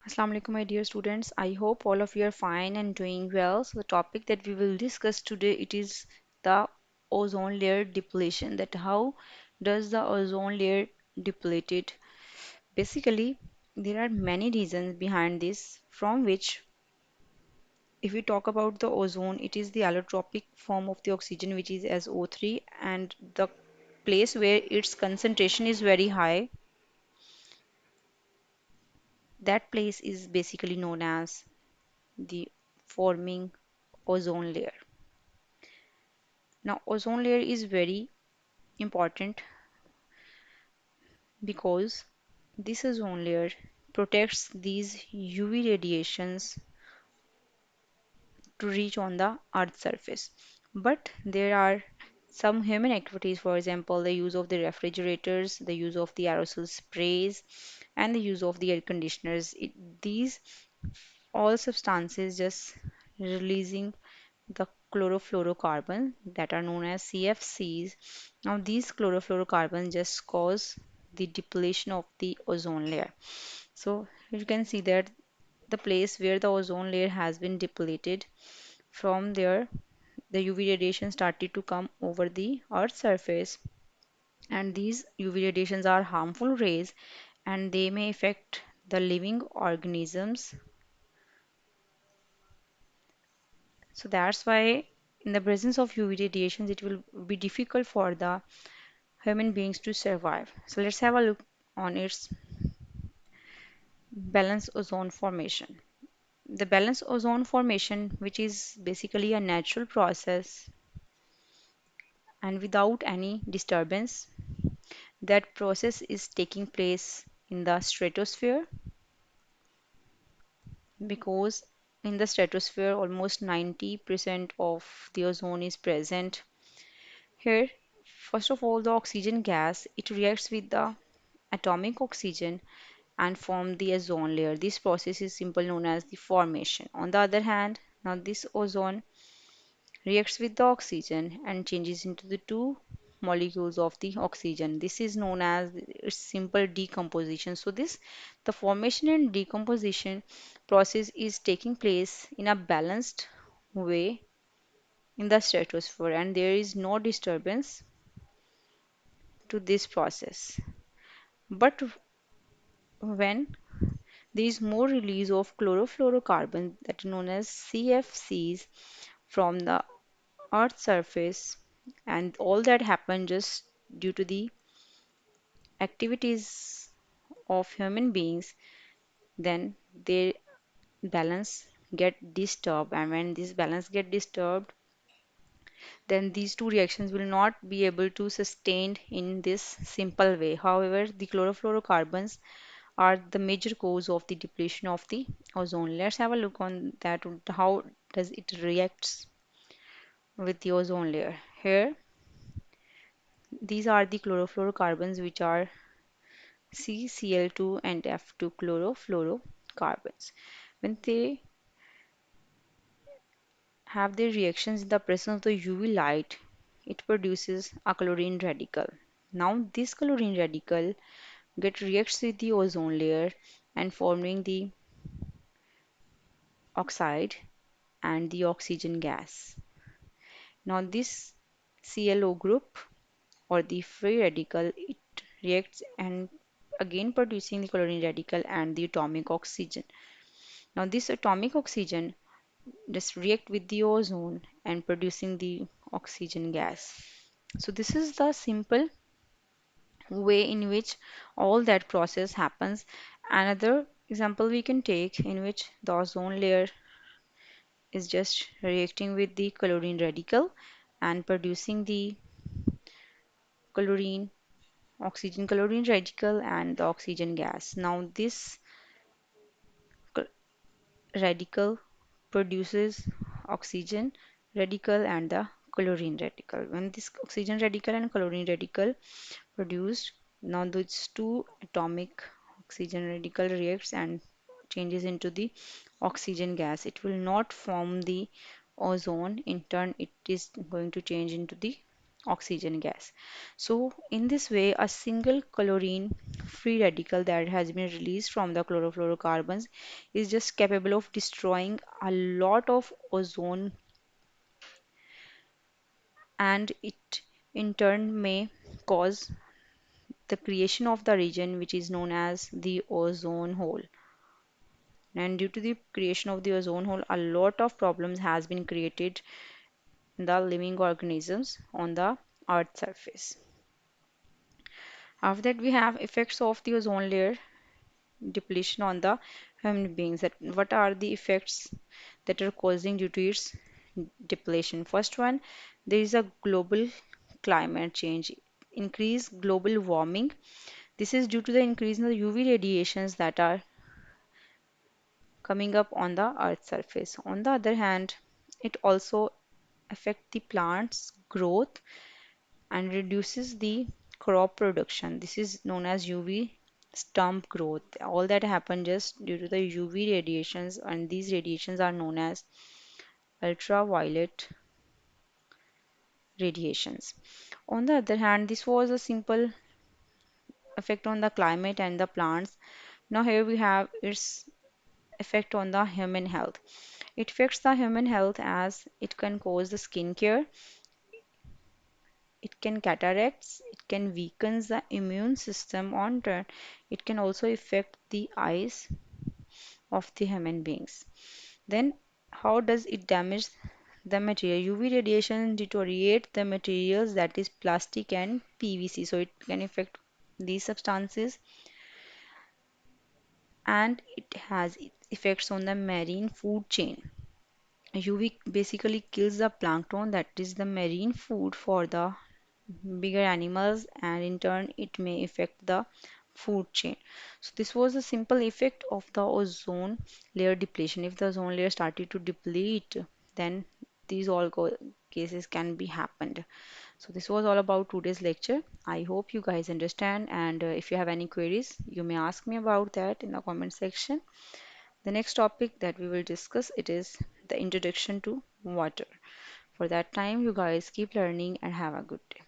Assalamu alaikum, my dear students. I hope all of you are fine and doing well. So the topic that we will discuss today it is the ozone layer depletion. That how does the ozone layer depleted? Basically, there are many reasons behind this. From which, if we talk about the ozone, it is the allotropic form of the oxygen, which is as O3, and the place where its concentration is very high, that place is basically known as the forming ozone layer. Now, ozone layer is very important because this ozone layer protects these UV radiations to reach on the Earth's surface. But there are some human activities, for example, the use of the refrigerators, the use of the aerosol sprays, and the use of the air conditioners. These all substances just releasing the chlorofluorocarbon that are known as CFCs. Now, these chlorofluorocarbons just cause the depletion of the ozone layer. So, you can see that the place where the ozone layer has been depleted, from there, the UV radiation started to come over the Earth's surface, and these UV radiations are harmful rays and they may affect the living organisms. So that's why in the presence of UV radiations, it will be difficult for the human beings to survive. So let's have a look on its balanced ozone formation. The balanced ozone formation, which is basically a natural process and without any disturbance, that process is taking place in the stratosphere because in the stratosphere almost 90% of the ozone is present. Here, first of all, the oxygen gas, it reacts with the atomic oxygen and form the ozone layer. This process is simply known as the formation. On the other hand, now this ozone reacts with the oxygen and changes into the two molecules of the oxygen. This is known as simple decomposition. So this the formation and decomposition process is taking place in a balanced way in the stratosphere and there is no disturbance to this process. But when there is more release of chlorofluorocarbons that are known as CFCs from the Earth's surface, and all that happened just due to the activities of human beings, then their balance get disturbed, and when this balance get disturbed, then these two reactions will not be able to sustain in this simple way. However, the chlorofluorocarbons are the major cause of the depletion of the ozone. Let's have a look on that, how does it reacts with the ozone layer. Here, these are the chlorofluorocarbons which are CCl2 and F2 chlorofluorocarbons. When they have their reactions in the presence of the UV light, it produces a chlorine radical. Now this chlorine radical get reacts with the ozone layer and forming the oxide and the oxygen gas. Now this ClO group or the free radical, it reacts and again producing the chlorine radical and the atomic oxygen. Now this atomic oxygen just react with the ozone and producing the oxygen gas. So this is the simple way in which all that process happens. Another example we can take in which the ozone layer is just reacting with the chlorine radical and producing the chlorine oxygen chlorine radical and the oxygen gas. Now this radical produces oxygen radical and the chlorine radical. When this oxygen radical and chlorine radical produced, now those two atomic oxygen radical reacts and changes into the oxygen gas. It will not form the ozone. In turn, it is going to change into the oxygen gas. So, in this way, a single chlorine free radical that has been released from the chlorofluorocarbons is just capable of destroying a lot of ozone, and it in turn may cause the creation of the region which is known as the ozone hole. And due to the creation of the ozone hole, a lot of problems has been created in the living organisms on the earth surface. After that, we have effects of the ozone layer depletion on the human beings. That what are the effects that are causing due to its depletion? First one, there is a global climate change, increased global warming. This is due to the increase in the UV radiations that are coming up on the earth's surface. On the other hand, it also affect the plant's growth and reduces the crop production. This is known as UV stump growth. All that happen just due to the UV radiations, and these radiations are known as ultraviolet radiations. On the other hand, this was a simple effect on the climate and the plants. Now here we have its effect on the human health. It affects the human health as it can cause the skin care, it can cataracts, it can weaken the immune system on turn, it can also affect the eyes of the human beings. Then how does it damage the material? UV radiation deteriorate the materials, that is plastic and PVC. So it can affect these substances, and it has effects on the marine food chain. UV basically kills the plankton, that is the marine food for the bigger animals, and in turn it may affect the food chain. So this was a simple effect of the ozone layer depletion. If the ozone layer started to deplete, then these all cases can be happened. So this was all about today's lecture. I hope you guys understand, and if you have any queries, you may ask me about that in the comment section. The next topic that we will discuss, it is the introduction to water. For that time, you guys keep learning and have a good day.